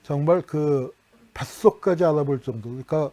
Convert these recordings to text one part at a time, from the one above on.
정말 그 뱃속까지 알아볼 정도. 그러니까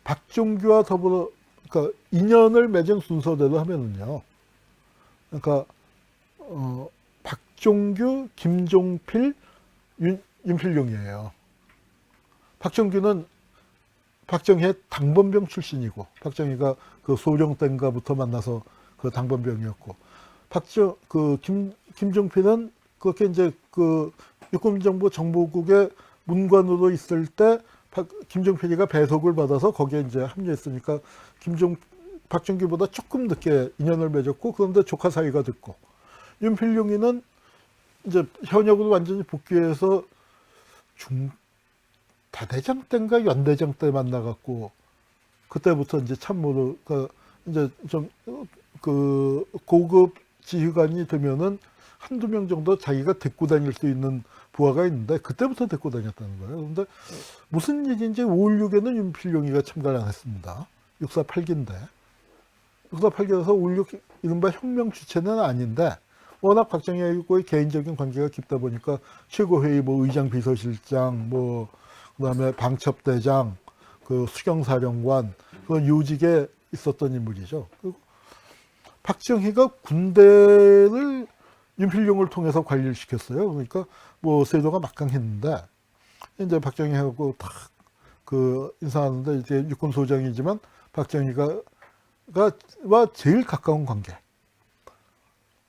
박종규와 더불어 그러니까 인연을 맺은 순서대로 하면은요. 그러니까 박종규, 김종필, 윤필용이에요. 박종규는 박정희의 당번병 출신이고, 박정희가 그 소령 땐가부터 만나서 그 당번병이었고, 김종필은 그렇게 이제 그 육군정보 정보국의 문관으로 있을 때 김종필이가 배속을 받아서 거기에 이제 합류했으니까 박정규보다 조금 늦게 인연을 맺었고, 그런데 조카 사이가 됐고, 윤필용이는 이제 현역으로 완전히 복귀해서 대대장 때인가 연대장 때 만나갖고, 그때부터 이제 참모로, 이제 좀 그 고급 지휘관이 되면은 한두 명 정도 자기가 데리고 다닐 수 있는 부하가 있는데, 그때부터 데리고 다녔다는 거예요. 그런데 무슨 일인지 5.16에는 윤필용이가 참가를 안 했습니다. 6.48기인데. 6.48기라서 5.16 이른바 혁명 주체는 아닌데, 워낙 박정희하고의 개인적인 관계가 깊다 보니까 최고회의 뭐 의장 비서실장, 뭐 그다음에 방첩대장, 그 수경사령관, 그건 요직에 있었던 인물이죠. 그리고 박정희가 군대를 윤필용을 통해서 관리를 시켰어요. 그러니까 뭐 세도가 막강했는데, 이제 박정희하고 딱 그 인사하는데 이제 육군소장이지만 박정희가 제일 가까운 관계.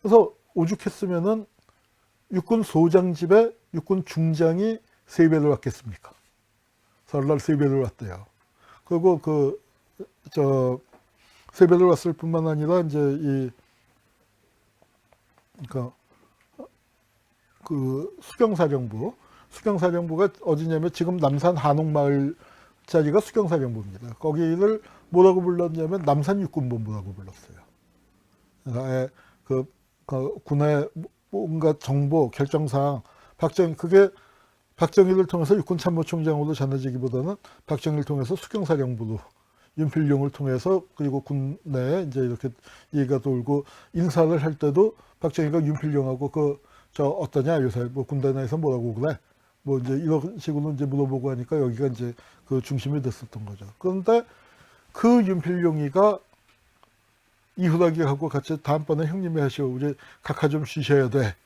그래서 오죽했으면은 육군소장 집에 육군중장이 세배를 왔겠습니까? 설날 세배를 왔대요. 그리고 세배를 왔을 뿐만 아니라 이제 그러니까 그 수경사령부가 어디냐면 지금 남산 한옥마을 자리가 수경사령부입니다. 거기를 뭐라고 불렀냐면 남산 육군본부라고 불렀어요. 그러니까 그 군의 뭔가 정보 결정사항 그게 박정희를 통해서 육군참모총장으로 전해지기보다는 박정희를 통해서 수경사령부로, 윤필용을 통해서, 그리고 군내에 이제 이렇게 얘기가 돌고, 인사를 할 때도 박정희가 윤필용하고 어떠냐 요새 뭐 군대 내에서 뭐라고 그래, 뭐 이제 이런 식으로 이제 물어보고 하니까 여기가 이제 그 중심이 됐었던 거죠. 그런데 그 윤필용이가 이후락이하고 같이 다음번에 형님이 하시오, 우리 각하 좀 쉬셔야 돼,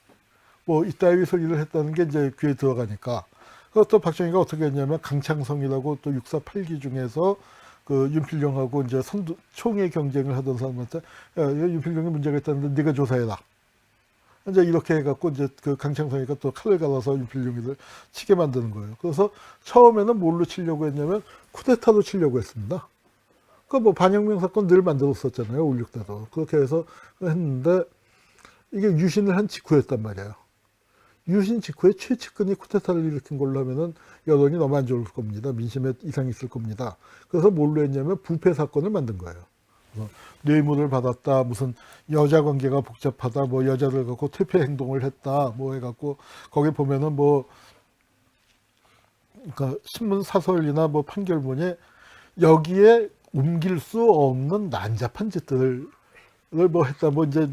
뭐 이따위 소리를 했다는 게 이제 귀에 들어가니까, 그것도 박정희가 어떻게 했냐면 강창성이라고 또 6.48기 중에서 그 윤필용하고 이제 총회 경쟁을 하던 사람한테, 야, 윤필용이 문제가 있다는데 네가 조사해라. 이제 이렇게 해갖고 이제 그 강창성이가 또 칼을 갈아서 윤필용이를 치게 만드는 거예요. 그래서 처음에는 뭘로 치려고 했냐면 쿠데타로 치려고 했습니다. 그 뭐 반혁명 사건 늘 만들었었잖아요. 5.16 때도. 그렇게 해서 했는데, 이게 유신을 한 직후였단 말이에요. 유신 직후에 최측근이 쿠데타를 일으킨 걸로 하면은 여론이 너무 안 좋을 겁니다. 민심에 이상이 있을 겁니다. 그래서 뭘로 했냐면 부패 사건을 만든 거예요. 뇌물을 받았다, 무슨 여자 관계가 복잡하다, 뭐 여자를 갖고 퇴폐 행동을 했다, 뭐 해갖고 거기 보면은 뭐 그러니까 신문 사설이나 뭐 판결문이 여기에 옮길 수 없는 난잡한 짓들을 뭐 했다, 뭐 이제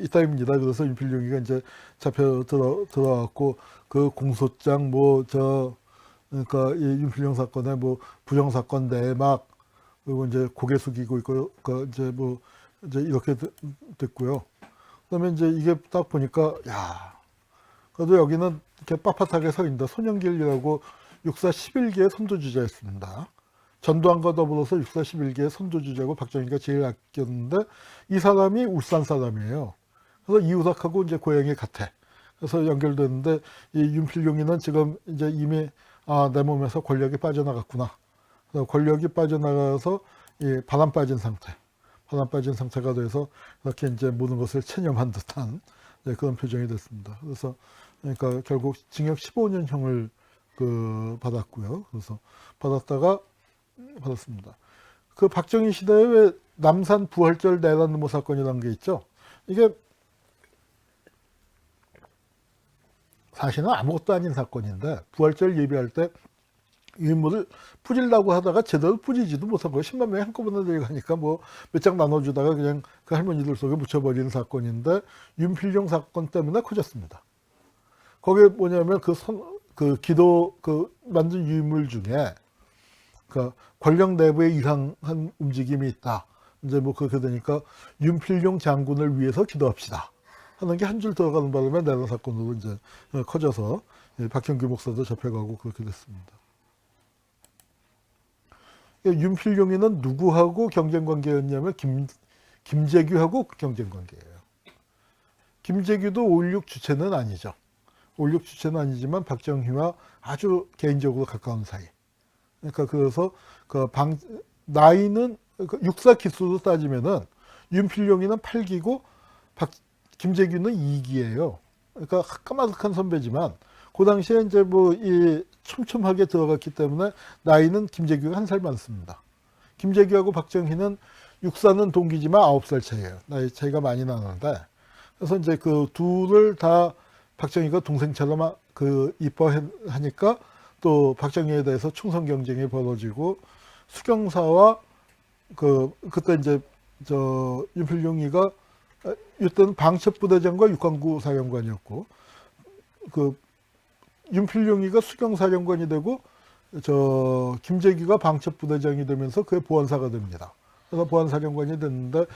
이따입니다. 그래서 윤필용이가 이제 잡혀 들어왔고, 그 공소장 그러니까 이 윤필용 사건의 뭐 부정 사건 내막, 그리고 이제 고개 숙이고 있고, 이제 이렇게 됐고요. 그다음에 이제 이게 딱 보니까, 야, 그래도 여기는 이렇게 빳빳하게 서 있는다. 손영길이라고 육사 11기의 선두주자였습니다. 전두환과 더불어서 육사 11기의 선두주자고 박정희가 제일 아꼈는데, 이 사람이 울산 사람이에요. 그래서 이우석하고 이제 고향이 같아. 그래서 연결됐는데, 이 윤필용이는 지금 이제 이미 내 몸에서 권력이 빠져나갔구나. 그래서 권력이 빠져나가서 이 바람 빠진 상태가 돼서 이렇게 이제 모든 것을 체념한 듯한 그런 표정이 됐습니다. 그래서 그러니까 결국 징역 15년형을 받았고요. 그래서 받았습니다. 그 박정희 시대에 왜 남산 부활절 내란음모 사건이라는 게 있죠. 이게 사실은 아무것도 아닌 사건인데, 부활절 예비할 때 유인물을 뿌리려고 하다가 제대로 뿌리지도 못한 거예요. 10만 명이 한꺼번에 내려가니까 뭐 몇 장 나눠주다가 그냥 그 할머니들 속에 묻혀버리는 사건인데, 윤필용 사건 때문에 커졌습니다. 거기에 뭐냐면 그 기도 그 만든 유인물 중에 그 권력 내부에 이상한 움직임이 있다. 이제 뭐 그렇게 되니까 윤필용 장군을 위해서 기도합시다 하는 게 한 줄 들어가는 바람에 내란 사건으로 이제 커져서 박형규 목사도 잡혀가고 그렇게 됐습니다. 윤필용이는 누구하고 경쟁 관계였냐면 김재규하고 경쟁 관계예요. 김재규도 5.16 주체는 아니죠. 5.16 주체는 아니지만 박정희와 아주 개인적으로 가까운 사이. 그러니까 그래서 그 나이는 육사 기수로 따지면은 윤필용이는 8기고 김재규는 2기예요. 그러니까 까마득한 선배지만 그 당시에 이제 뭐 이 촘촘하게 들어갔기 때문에 나이는 김재규가 1살 많습니다. 김재규하고 박정희는 육사는 동기지만 9살 차이예요. 나이 차이가 많이 나는데 그래서 이제 그 둘을 다 박정희가 동생처럼 그 이뻐하니까 또 박정희에 대해서 충성 경쟁이 벌어지고 수경사와 그때 이제 저 윤필용이가 이때는 방첩부대장과 육관구 사령관이었고 그 윤필용이가 수경사령관이 되고 저 김재규가 방첩부대장이 되면서 그의 보안사가 됩니다. 그래서 보안사령관이 됐는데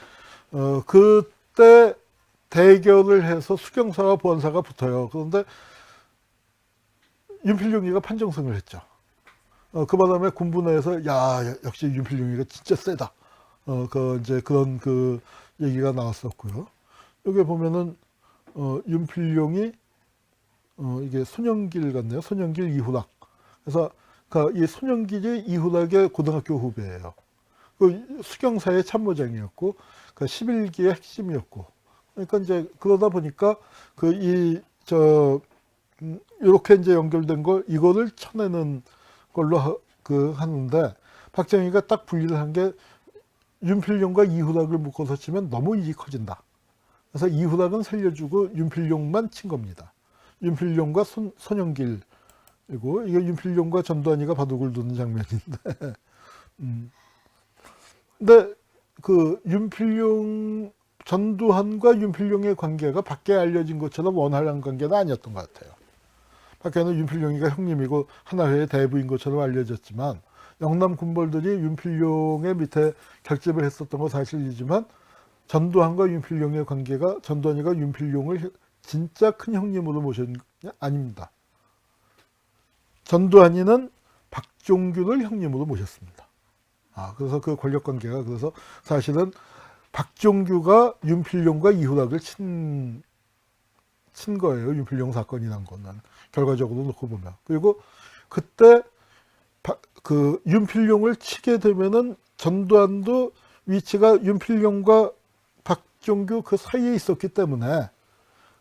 그때 대결을 해서 수경사와 보안사가 붙어요. 그런데 윤필용이가 판정승을 했죠. 그 바람에 군부 내에서 야 역시 윤필용이가 진짜 세다. 그 이제 그런 그 얘기가 나왔었고요. 여기 보면은 윤필용이 이게 손영길 같네요. 손영길 이후락. 그래서 이 손영길이 이후락의 고등학교 후배예요. 그 수경사의 참모장이었고 그 11기의 핵심이었고. 그러니까 이제 그러다 보니까 이렇게 이제 연결된 걸 이거를 쳐내는 걸로 하는데 박정희가 딱 분리를 한 게 윤필용과 이후락을 묶어서 치면 너무 일이 커진다. 그래서 이후락은 살려주고 윤필용만 친 겁니다. 윤필용과 손영길이고 이게 윤필용과 전두환이가 바둑을 두는 장면인데 근데 그 전두환과 윤필용의 관계가 밖에 알려진 것처럼 원활한 관계는 아니었던 것 같아요. 밖에는 윤필용이가 형님이고 하나회의 대부인 것처럼 알려졌지만 영남 군벌들이 윤필용의 밑에 결집을 했었던 건 사실이지만 전두환과 윤필용의 관계가 전두환이가 윤필용을 진짜 큰 형님으로 모신 게 아닙니다. 전두환이는 박종규를 형님으로 모셨습니다. 그래서 그 권력 관계가 그래서 사실은 박종규가 윤필용과 이후락을 친 거예요. 윤필용 사건이 난 거는 결과적으로 놓고 보면. 그리고 그때 그 윤필용을 치게 되면은 전두환도 위치가 윤필용과 박종규 그 사이에 있었기 때문에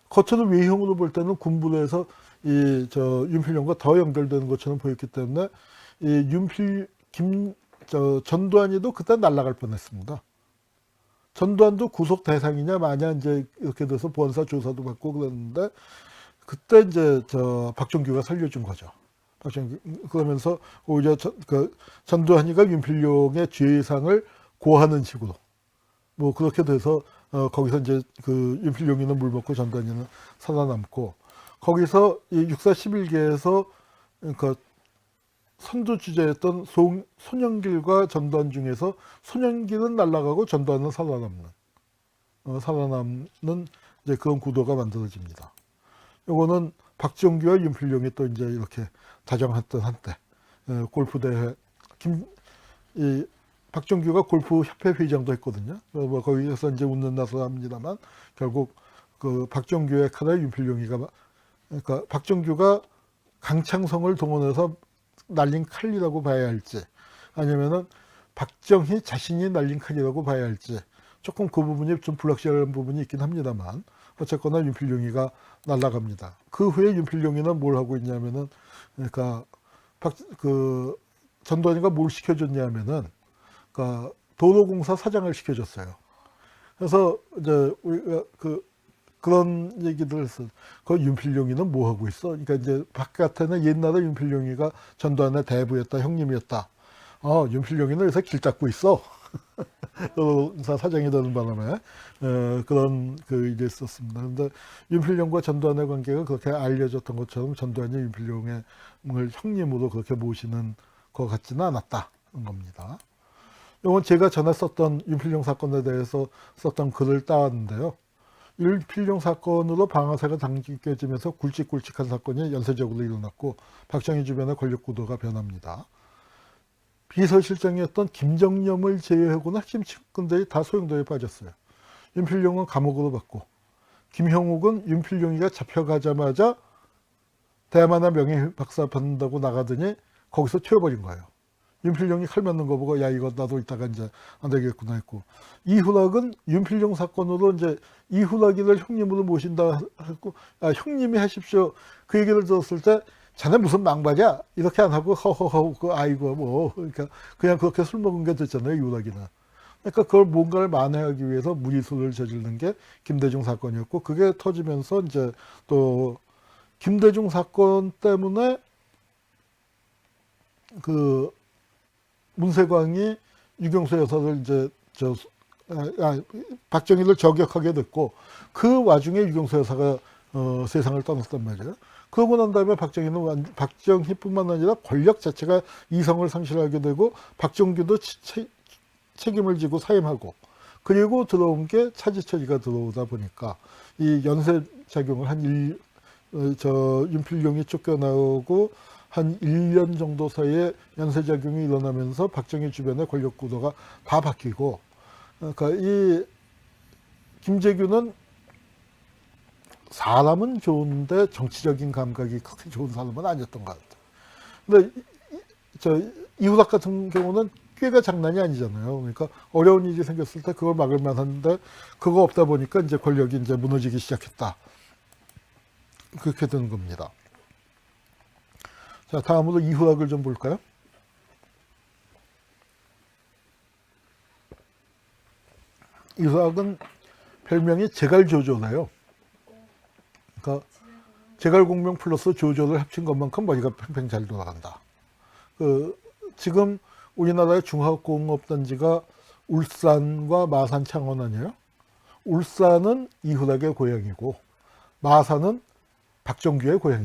겉으로 외형으로 볼 때는 군부대에서 윤필용과 더 연결되는 것처럼 보였기 때문에 전두환이도 그때 날아갈 뻔했습니다. 전두환도 구속 대상이냐 마냐 이제 이렇게 돼서 보안사 조사도 받고 그랬는데 그때 이제 박종규가 살려준 거죠. 그러면서 오히려 전두환이가 윤필용의 죄상을 고하는 식으로 뭐 그렇게 돼서 거기서 이제 그 윤필용이는 물 먹고 전두환이는 살아남고 거기서 이 육사 11개에서 그러니까 선두 주자였던 손영길과 전두환 중에서 손영길은 날아가고 전두환은 살아남는 이제 그런 구도가 만들어집니다. 요거는 박정규와 윤필용이 또 이제 이렇게 다정했던 한때 골프 대회 박정규가 골프 협회 회장도 했거든요. 뭐 거기서 이제 웃는 나서 합니다만 결국 그 박정규의 칼에 윤필용이가 그러니까 박정규가 강창성을 동원해서 날린 칼이라고 봐야 할지 아니면은 박정희 자신이 날린 칼이라고 봐야 할지 조금 그 부분이 좀 불확실한 부분이 있긴 합니다만 어쨌거나 윤필용이가 날아갑니다. 그 후에 윤필용이는 뭘 하고 있냐면은 그러니까 전두환이가 뭘 시켜줬냐면은 그러니까 도로공사 사장을 시켜줬어요. 그래서 이제 우리가 그런 얘기들을 했어요. 그 윤필용이는 뭐 하고 있어? 그러니까 이제 바깥에는 옛날에 윤필용이가 전두환의 대부였다, 형님이었다. 윤필용이는 요새 길 닦고 있어. 노동사 사장이 되는 바람에 그런 그 일이 있었습니다. 그런데 윤필룡과 전두환의 관계가 그렇게 알려졌던 것처럼 전두환이 윤필룡을 형님으로 그렇게 모시는 것 같지는 않았다는 겁니다. 이건 제가 전에 썼던 윤필룡 사건에 대해서 썼던 글을 따왔는데요. 윤필룡 사건으로 방아쇠가 당겨지면서 굵직굵직한 사건이 연쇄적으로 일어났고 박정희 주변의 권력 구도가 변합니다. 비서실장이었던 김정념을 제외하고는 핵심 측근들이 다 소용돌이에 빠졌어요. 윤필룡은 감옥으로 갔고 김형욱은 윤필룡이가 잡혀가자마자 대만의 명예박사 받는다고 나가더니 거기서 튀어버린 거예요. 윤필룡이 칼 맞는 거 보고 야 이거 나도 이따가 이제 안 되겠구나 했고, 이훈학은 윤필룡 사건으로 이제 이훈학이를 형님으로 모신다 했고, 아, 형님이 하십시오 그 얘기를 들었을 때 자네 무슨 망발이야 이렇게 안 하고 허허허 그 아이고 뭐 그러니까 그냥 그렇게 술 먹은 게 됐잖아요 이훈학이는. 그러니까 그걸 뭔가를 만회하기 위해서 무리수를 저지르는 게 김대중 사건이었고, 그게 터지면서 이제 또 김대중 사건 때문에 그 문세광이 유경수 여사를 이제 박정희를 저격하게 됐고, 그 와중에 유경수 여사가 세상을 떠났단 말이에요. 그러고 난 다음에 박정희뿐만 아니라 권력 자체가 이성을 상실하게 되고 박정규도 책임을 지고 사임하고, 그리고 들어온 게 차지철이가 들어오다 보니까 이 연쇄작용을 윤필룡이 쫓겨나오고 한 1년 정도 사이에 연쇄작용이 일어나면서 박정희 주변의 권력 구도가 다 바뀌고, 그러니까 이 김재규는 사람은 좋은데 정치적인 감각이 그렇게 좋은 사람은 아니었던 것 같아요. 근데 이훈학 같은 경우는 꾀가 장난이 아니잖아요. 그러니까 어려운 일이 생겼을 때 그걸 막을 만한데 그거 없다 보니까 이제 권력이 이제 무너지기 시작했다. 그렇게 되는 겁니다. 자, 다음으로 이훈학을 좀 볼까요? 이훈학은 별명이 제갈조조네요. 그러니까 제갈공명 플러스 조조를 합친 것만큼 머리가 팽팽 잘 돌아간다. 지금 우리나라의 중화공업단지가 울산과 마산, 창원 아니에요? 울산은 이훈학의 고향이고 마산은 박정규의 고향.